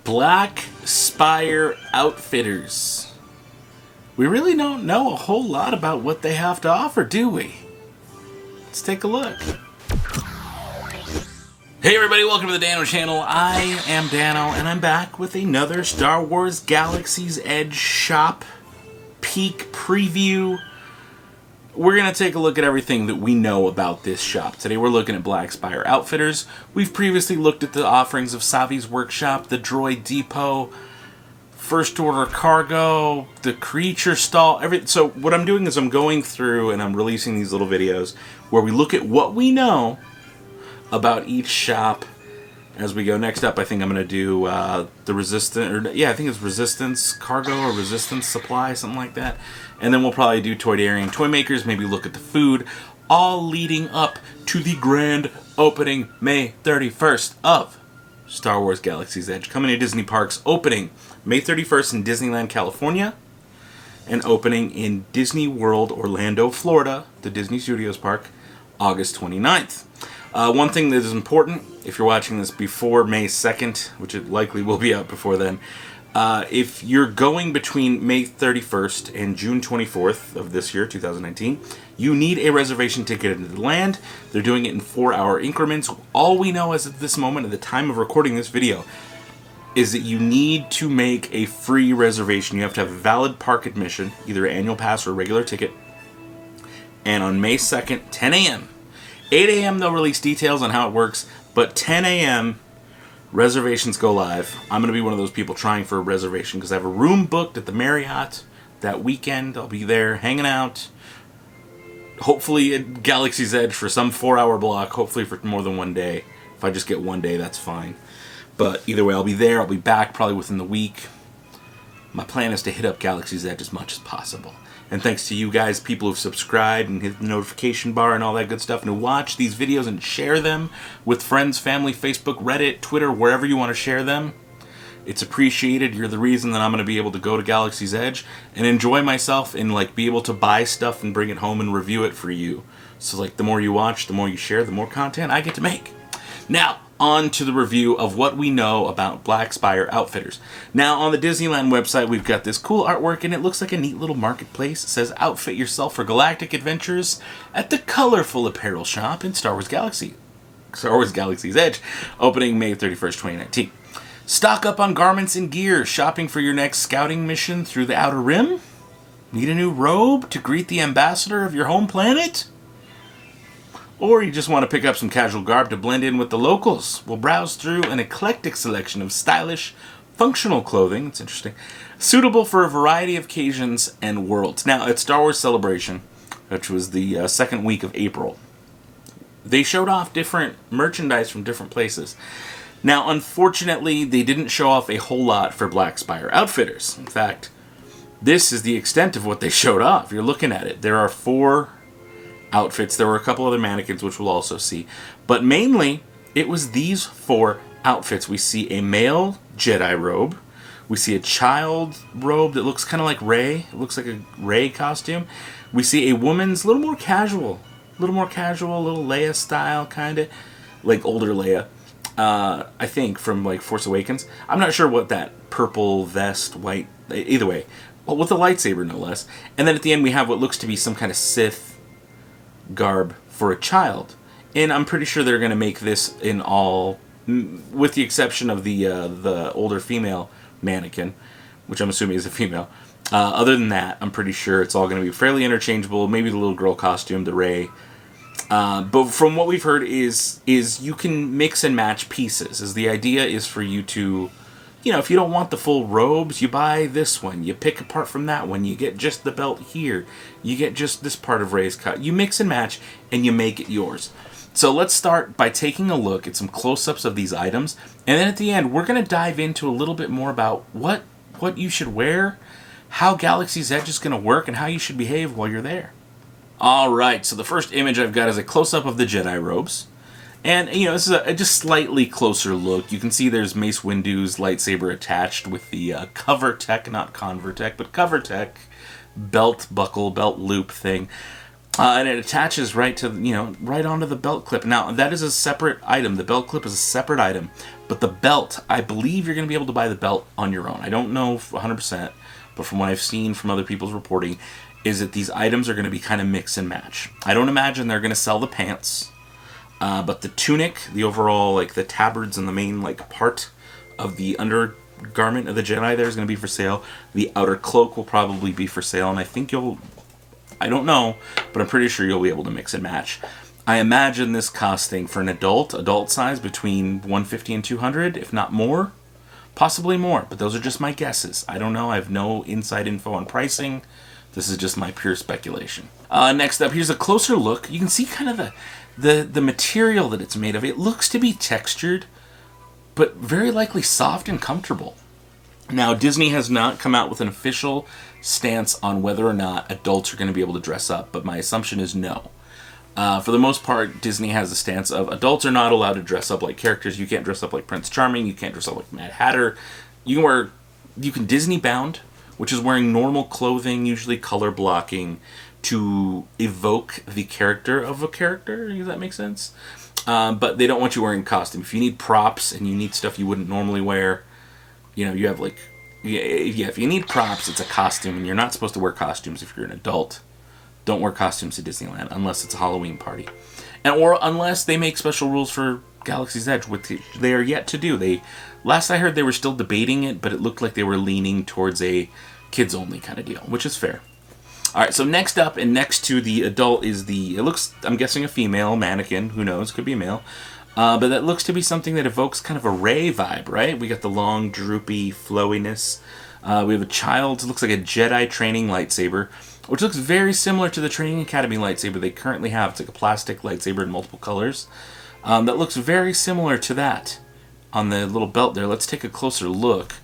Black Spire Outfitters. We really don't know a whole lot about what they have to offer, do we? Let's take a look. Hey everybody, welcome to the Dano channel. I am Dano, and I'm back with another Star Wars Galaxy's Edge shop peek preview. We're going to take a look at everything that we know about this shop. Today we're looking at Black Spire Outfitters. We've previously looked at the offerings of Savi's Workshop, the Droid Depot, First Order Cargo, the Creature Stall, everything. So what I'm doing is I'm going through and I'm releasing these little videos where we look at what we know about each shop as we go. Next up, I think I'm going to do the Resistance, I think it's Resistance Cargo or Resistance Supply, something like that. And then we'll probably do Toydarian Toy Makers, maybe look at the food, all leading up to the grand opening May 31st of Star Wars Galaxy's Edge, coming to Disney Parks, opening May 31st in Disneyland California, and opening in Disney World Orlando, Florida, the Disney Studios Park, August 29th. One thing that is important, if you're watching this before May 2nd, which it likely will be out before then, if you're going between May 31st and June 24th of this year, 2019, you need a reservation ticket into the land. They're doing it in 4-hour increments. All we know as of this moment, at the time of recording this video, is that you need to make a free reservation. You have to have a valid park admission, either an annual pass or a regular ticket. And on May 2nd, 10 a.m., 8 a.m. they'll release details on how it works, but 10 a.m. reservations go live. I'm going to be one of those people trying for a reservation because I have a room booked at the Marriott that weekend. I'll be there hanging out, hopefully at Galaxy's Edge for some 4-hour block, hopefully for more than one day. If I just get one day, that's fine. But either way, I'll be there. I'll be back probably within the week. My plan is to hit up Galaxy's Edge as much as possible. And thanks to you guys, people who've subscribed and hit the notification bar and all that good stuff, and who watch these videos and share them with friends, family, Facebook, Reddit, Twitter, wherever you want to share them. It's appreciated. You're the reason that I'm going to be able to go to Galaxy's Edge and enjoy myself and be able to buy stuff and bring it home and review it for you. So the more you watch, the more you share, the more content I get to make. Now, on to the review of what we know about Black Spire Outfitters. Now, on the Disneyland website, we've got this cool artwork, and it looks like a neat little marketplace. It says, outfit yourself for galactic adventures at the colorful apparel shop in Star Wars Galaxy's Edge, opening May 31st, 2019. Stock up on garments and gear, shopping for your next scouting mission through the Outer Rim? Need a new robe to greet the ambassador of your home planet? Or you just want to pick up some casual garb to blend in with the locals? We'll browse through an eclectic selection of stylish, functional clothing, it's interesting, suitable for a variety of occasions and worlds. Now, at Star Wars Celebration, which was the second week of April, they showed off different merchandise from different places. Now, unfortunately, they didn't show off a whole lot for Black Spire Outfitters. In fact, this is the extent of what they showed off. You're looking at it. There are 4 outfits. There were a couple other mannequins, which we'll also see. But mainly, it was these 4 outfits. We see a male Jedi robe. We see a child robe that looks kind of like Rey. It looks like a Rey costume. We see a woman's a little more casual, a little Leia style, kind of. Like older Leia. I think, from Force Awakens. I'm not sure what that purple vest, white, either way. Well, with a lightsaber, no less. And then at the end, we have what looks to be some kind of Sith garb for a child, and I'm pretty sure they're going to make this in all, with the exception of the older female mannequin, which I'm assuming is a female. Other than that, I'm pretty sure it's all going to be fairly interchangeable. Maybe the little girl costume, the Rey. But from what we've heard is you can mix and match pieces. As the idea is for you to, if you don't want the full robes, you buy this one. You pick apart from that one. You get just the belt here. You get just this part of Rey's cut. You mix and match, and you make it yours. So let's start by taking a look at some close-ups of these items. And then at the end, we're going to dive into a little bit more about what you should wear, how Galaxy's Edge is going to work, and how you should behave while you're there. All right, so the first image I've got is a close-up of the Jedi Robes. And, this is a just slightly closer look. You can see there's Mace Windu's lightsaber attached with the cover tech, not Convertech, but cover tech belt buckle, belt loop thing. And it attaches right to, right onto the belt clip. Now, that is a separate item. The belt clip is a separate item. But the belt, I believe you're going to be able to buy the belt on your own. I don't know 100%, but from what I've seen from other people's reporting, is that these items are going to be kind of mix and match. I don't imagine they're going to sell the pants, but the tunic, the overall, like the tabards and the main like part of the undergarment of the Jedi there is going to be for sale. The outer cloak will probably be for sale, and I think I don't know, but I'm pretty sure you'll be able to mix and match. I imagine this costing for an adult size, between $150 and $200, if not more. Possibly more, but those are just my guesses. I don't know. I have no inside info on pricing. This is just my pure speculation. Next up, here's a closer look. You can see kind of the material that it's made of. It looks to be textured, but very likely soft and comfortable. Now, Disney has not come out with an official stance on whether or not adults are going to be able to dress up, but my assumption is no. For the most part, Disney has a stance of adults are not allowed to dress up like characters. You can't dress up like Prince Charming. You can't dress up like Mad Hatter. You can Disney bound, which is wearing normal clothing, usually color blocking, to evoke the character of a character. Does that make sense? But they don't want you wearing costume. If you need props and you need stuff you wouldn't normally wear, you have like, if you need props, it's a costume, and you're not supposed to wear costumes if you're an adult. Don't wear costumes to Disneyland unless it's a Halloween party, or unless they make special rules for Galaxy's Edge, which they are yet to do. Last I heard, they were still debating it, but it looked like they were leaning towards a kids-only kind of deal, which is fair. All right, so next up and next to the adult is it looks, I'm guessing, a female mannequin. Who knows? Could be a male. But that looks to be something that evokes kind of a Rey vibe, right? We got the long, droopy flowiness. We have a child. It looks like a Jedi training lightsaber, which looks very similar to the Training Academy lightsaber they currently have. It's like a plastic lightsaber in multiple colors. That looks very similar to that on the little belt there. Let's take a closer look.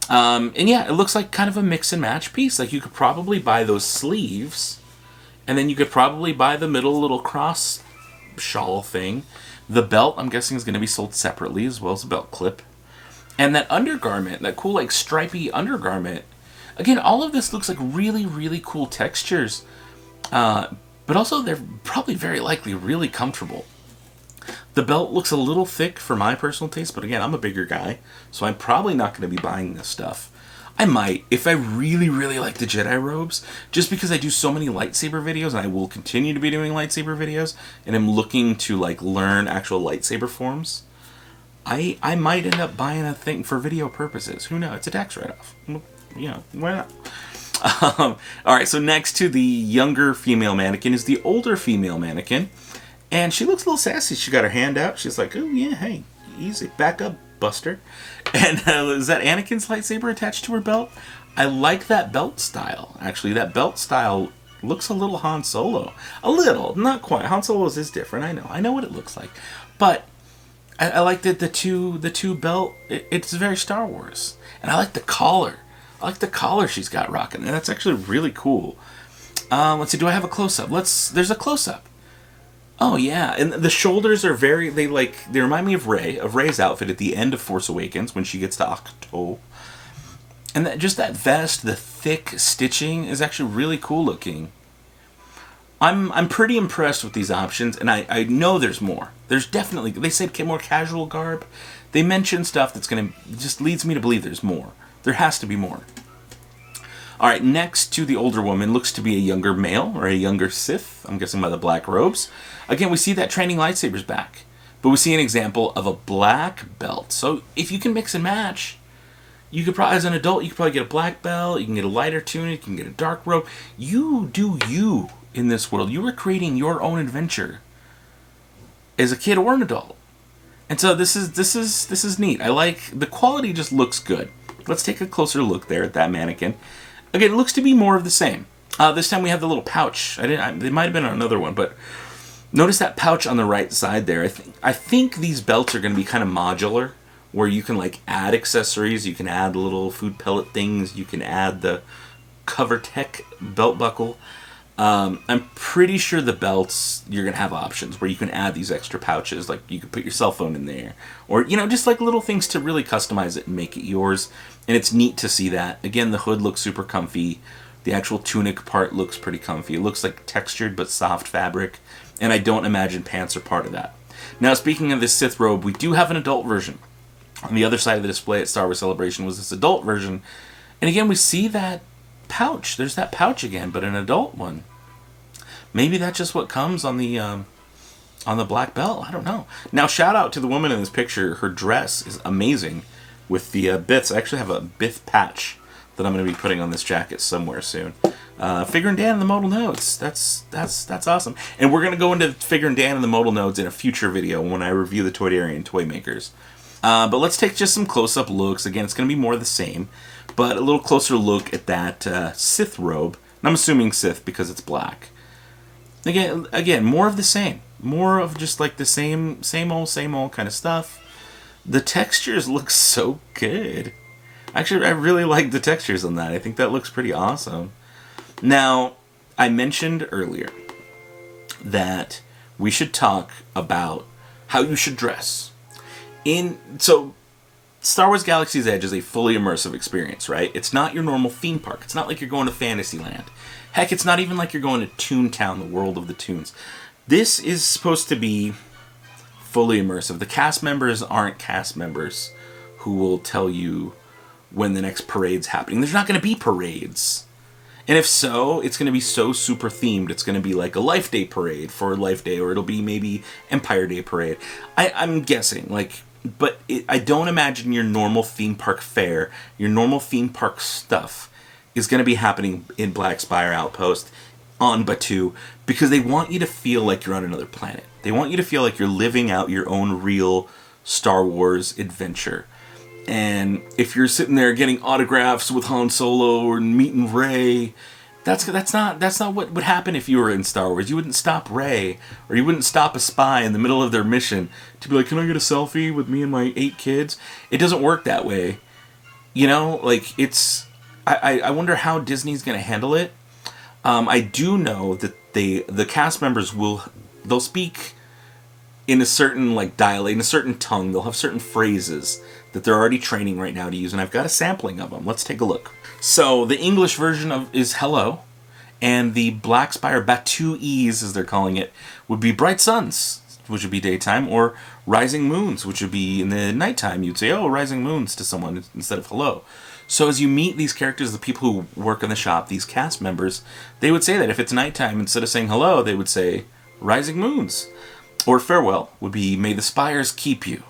And yeah, it looks like kind of a mix and match piece. Like, you could probably buy those sleeves, and then you could probably buy the middle little cross shawl thing. The belt, I'm guessing, is going to be sold separately, as well as a belt clip. And that undergarment, that cool, like, stripy undergarment. Again, all of this looks like really, really cool textures. But also, they're probably very likely really comfortable. The belt looks a little thick for my personal taste, but again, I'm a bigger guy, so I'm probably not going to be buying this stuff. I might, if I really, really like the Jedi Robes, just because I do so many lightsaber videos, and I will continue to be doing lightsaber videos, and I'm looking to, like, learn actual lightsaber forms. I might end up buying a thing for video purposes. Who knows? It's a tax write-off. Why not? Alright, so next to the younger female mannequin is the older female mannequin. And she looks a little sassy. She got her hand out. She's like, oh, yeah, hey, easy. Back up, Buster. And is that Anakin's lightsaber attached to her belt? I like that belt style. Actually, that belt style looks a little Han Solo. A little. Not quite. Han Solo's is different. I know what it looks like. But I like that the two belt, it's very Star Wars. And I like the collar. I like the collar she's got rocking. And that's actually really cool. Let's see. Do I have a close-up? There's a close-up. Oh yeah, and the shoulders are they remind me of Rey's outfit at the end of Force Awakens when she gets to Ahch-To. And that vest, the thick stitching is actually really cool looking. I'm pretty impressed with these options, and I know there's more. There's definitely, they said more casual garb. They mentioned stuff that's just leads me to believe there's more. There has to be more. All right, next to the older woman looks to be a younger male or a younger Sith. I'm guessing by the black robes. Again, we see that training lightsabers back, but we see an example of a black belt. So if you can mix and match, you could probably, as an adult, you could probably get a black belt. You can get a lighter tunic. You can get a dark robe. You do you in this world. You are creating your own adventure as a kid or an adult. And so this is neat. I like the quality. Just looks good. Let's take a closer look there at that mannequin. Again, it looks to be more of the same. This time we have the little pouch. They might have been on another one, but notice that pouch on the right side there. I think these belts are going to be kind of modular, where you can like add accessories. You can add little food pellet things. You can add the Cover Tech belt buckle. I'm pretty sure the belts, you're going to have options where you can add these extra pouches. Like you can put your cell phone in there, or just like little things to really customize it and make it yours. And it's neat to see that. Again, the hood looks super comfy. The actual tunic part looks pretty comfy. It looks like textured but soft fabric, and I don't imagine pants are part of that. Now, speaking of this Sith robe, we do have an adult version. On the other side of the display at Star Wars Celebration was this adult version. And again, we see that pouch. There's that pouch again, but an adult one. Maybe that's just what comes on the black belt. I don't know. Now, shout out to the woman in this picture. Her dress is amazing with the bits. I actually have a Bith patch that I'm going to be putting on this jacket somewhere soon. Figure and Dan in the modal nodes. That's awesome. And we're going to go into Figure and Dan in the modal nodes in a future video when I review the Toydarian toy makers. But let's take just some close-up looks. Again, it's going to be more of the same, but a little closer look at that Sith robe. And I'm assuming Sith because it's black. Again, more of the same. More of just like the same old kind of stuff. The textures look so good. Actually, I really like the textures on that. I think that looks pretty awesome. Now, I mentioned earlier that we should talk about how you should dress. So, Star Wars Galaxy's Edge is a fully immersive experience, right? It's not your normal theme park. It's not like you're going to Fantasyland. Heck, it's not even like you're going to Toontown, the world of the Toons. This is supposed to be fully immersive. The cast members aren't cast members who will tell you when the next parade's happening. There's not going to be parades. And if so, it's going to be so super themed. It's going to be like a Life Day parade for Life Day, or it'll be maybe Empire Day parade. I'm guessing, but I don't imagine your normal theme park fare, your normal theme park stuff is going to be happening in Black Spire Outpost on Batuu, because they want you to feel like you're on another planet. They want you to feel like you're living out your own real Star Wars adventure. And if you're sitting there getting autographs with Han Solo or meeting Rey, that's not what would happen if you were in Star Wars. You wouldn't stop Rey, or you wouldn't stop a spy in the middle of their mission to be like, "Can I get a selfie with me and my 8 kids?" It doesn't work that way. You know, like it's. I wonder how Disney's going to handle it. I do know that the cast members they'll speak in a certain dialect, in a certain tongue. They'll have certain phrases that they're already training right now to use, and I've got a sampling of them. Let's take a look. So the English version is hello, and the Black Spire Batuuese, as they're calling it, would be bright suns, which would be daytime, or rising moons, which would be in the nighttime. You'd say, "Oh, rising moons" to someone instead of hello. So as you meet these characters, the people who work in the shop, these cast members, they would say that if it's nighttime, instead of saying hello, they would say rising moons. Or farewell would be, "May the spires keep you.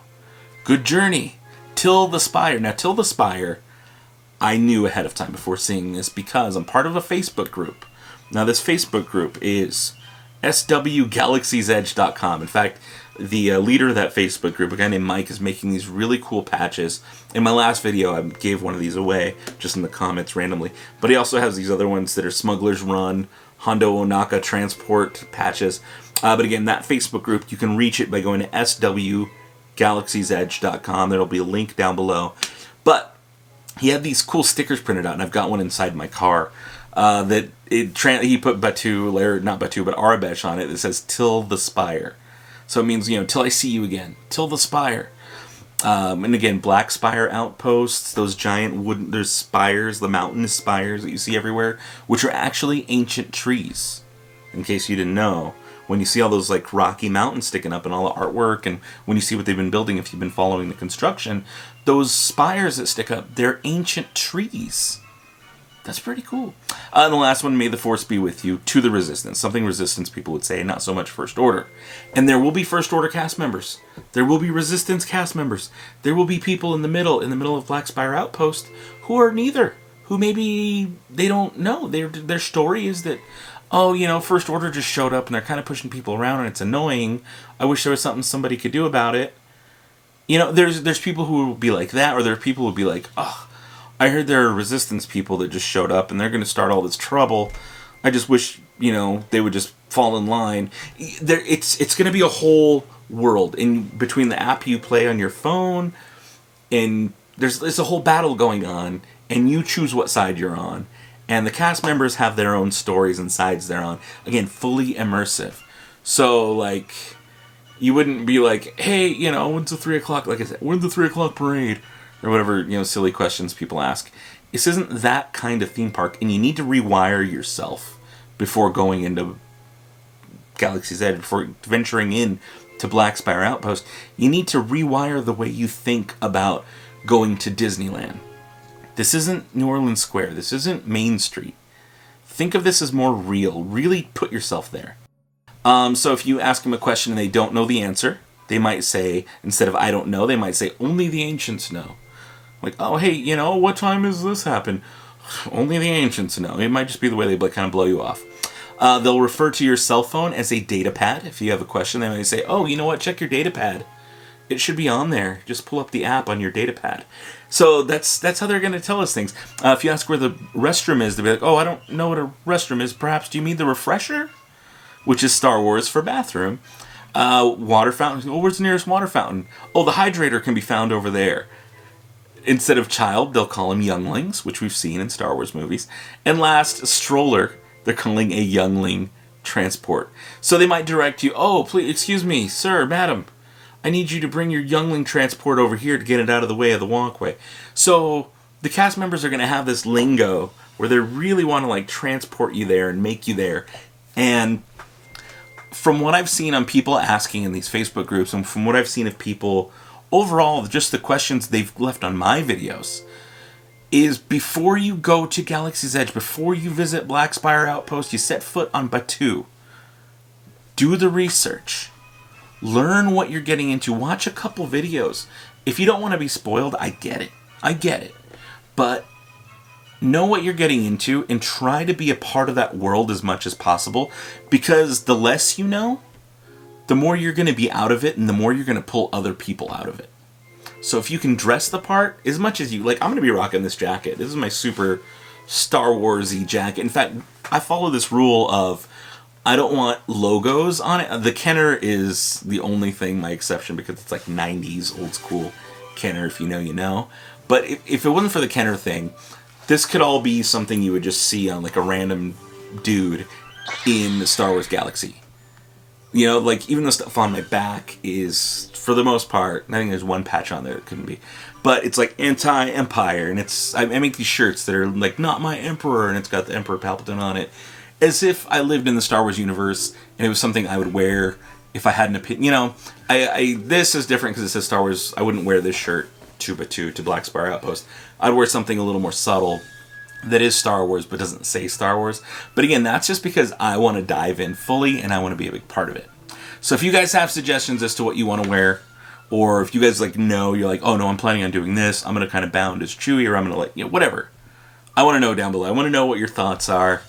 Good journey. Til the Spire." Now, Til the Spire, I knew ahead of time before seeing this because I'm part of a Facebook group. Now, this Facebook group is swgalaxiesedge.com. In fact, the leader of that Facebook group, a guy named Mike, is making these really cool patches. In my last video, I gave one of these away just in the comments randomly. But he also has these other ones that are Smuggler's Run, Hondo Onaka Transport patches. But again, that Facebook group, you can reach it by going to swgalaxiesedge.com. There'll be a link down below. But he had these cool stickers printed out, and I've got one inside my car. He put Batuu, or not Batuu, but Arabesh on it that says Til the Spire. So it means, till I see you again. Til the Spire. And again, Black Spire Outposts, those giant there's spires, the mountainous spires that you see everywhere, which are actually ancient trees. In case you didn't know. When you see all those rocky mountains sticking up and all the artwork, and when you see what they've been building, if you've been following the construction, those spires that stick up, they're ancient trees. That's pretty cool. And the last one, "May the Force be with you," to the Resistance. Something Resistance people would say, not so much First Order. And there will be First Order cast members. There will be Resistance cast members. There will be people in the middle of Black Spire Outpost, who are neither. Who maybe they don't know. Their story is that, First Order just showed up and they're kind of pushing people around and it's annoying. I wish there was something somebody could do about it. There's people who will be like that, or there are people who will be like, "Oh, I heard there are Resistance people that just showed up and they're going to start all this trouble. I just wish, they would just fall in line." It's going to be a whole world in between the app you play on your phone, and there's a whole battle going on, and you choose what side you're on. And the cast members have their own stories and sides they're on. Again, fully immersive. So, you wouldn't be like, "Hey, when's the 3 o'clock?" Like I said, "When's the 3 o'clock parade?" Or whatever, silly questions people ask. This isn't that kind of theme park, and you need to rewire yourself before going into Galaxy's Edge, before venturing in to Black Spire Outpost. You need to rewire the way you think about going to Disneyland. This isn't New Orleans Square. This isn't Main Street. Think of this as more real. Really put yourself there. So if you ask them a question and they don't know the answer, they might say, instead of I don't know, they might say, only the ancients know. Like, oh, hey, you know, what time does this happen? Only the ancients know. It might just be the way they kind of blow you off. They'll refer to your cell phone as a data pad. If you have a question, they might say, oh, you know what, check your data pad. It should be on there. Just pull up the app on your data pad. So that's how they're going to tell us things. If you ask where the restroom is, they'll be like, oh, I don't know what a restroom is. Perhaps do you mean the refresher? Which is Star Wars for bathroom. Water fountain. Oh, where's the nearest water fountain? Oh, the hydrator can be found over there. Instead of child, they'll call them younglings, which we've seen in Star Wars movies. And last, stroller, they're calling a youngling transport. So they might direct you, oh, please, excuse me, sir, madam, I need you to bring your youngling transport over here to get it out of the way of the walkway. So the cast members are going to have this lingo where they really want to like transport you there and make you there. And from what I've seen on people asking in these Facebook groups, and from what I've seen of people overall, just the questions they've left on my videos, is before you go to Galaxy's Edge, before you visit Black Spire Outpost, you set foot on Batuu, do the research. Learn what you're getting into. Watch a couple videos. If you don't want to be spoiled, I get it. I get it. But know what you're getting into and try to be a part of that world as much as possible, because the less you know, the more you're going to be out of it and the more you're going to pull other people out of it. So if you can dress the part as much as you like, I'm going to be rocking this jacket. This is my super Star Wars-y jacket. In fact, I follow this rule of I don't want logos on it. The Kenner is the only thing, my exception, because it's like 90s old school Kenner, if you know, you know. But if it wasn't for the Kenner thing, this could all be something you would just see on like a random dude in the Star Wars galaxy. You know, like even the stuff on my back is, for the most part, I think there's one patch on there that couldn't be, but it's like anti-Empire, and I make these shirts that are like, not my Emperor, and it's got the Emperor Palpatine on it, as if I lived in the Star Wars universe, and it was something I would wear if I had an opinion. You know, this is different because it says Star Wars. I wouldn't wear this shirt to Batuu, to Black Spire Outpost. I'd wear something a little more subtle that is Star Wars but doesn't say Star Wars. But again, that's just because I want to dive in fully and I want to be a big part of it. So if you guys have suggestions as to what you want to wear, or if you guys like know, you're like, oh no, I'm planning on doing this, I'm going to kind of bound as Chewie, or I'm going to like, you know, whatever. I want to know down below. I want to know what your thoughts are.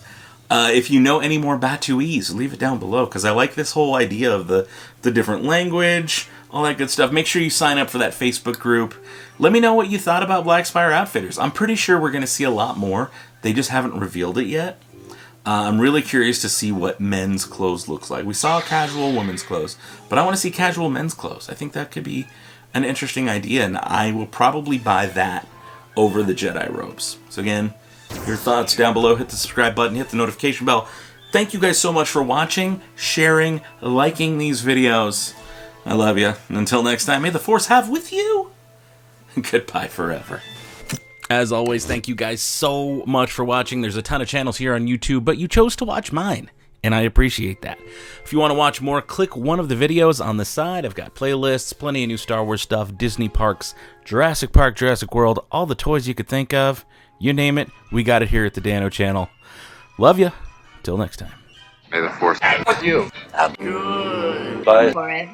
If you know any more Batuuese, leave it down below, because I like this whole idea of the different language, all that good stuff. Make sure you sign up for that Facebook group. Let me know what you thought about Black Spire Outfitters. I'm pretty sure we're going to see a lot more. They just haven't revealed it yet. I'm really curious to see what men's clothes looks like. We saw casual women's clothes, but I want to see casual men's clothes. I think that could be an interesting idea, and I will probably buy that over the Jedi Robes. So again, your thoughts down below. Hit the subscribe button, hit the notification bell. Thank you guys so much for watching, sharing, liking these videos. I love you. And until next time, may the Force have with you. Goodbye forever. As always, thank you guys so much for watching. There's a ton of channels here on YouTube, but you chose to watch mine, and I appreciate that. If you want to watch more, click one of the videos on the side. I've got playlists, plenty of new Star Wars stuff, Disney parks, Jurassic Park, Jurassic World, all the toys you could think of. You name it, we got it here at the Dano channel. Love ya. Till next time. May the Force be with you. Good. Bye. Forever.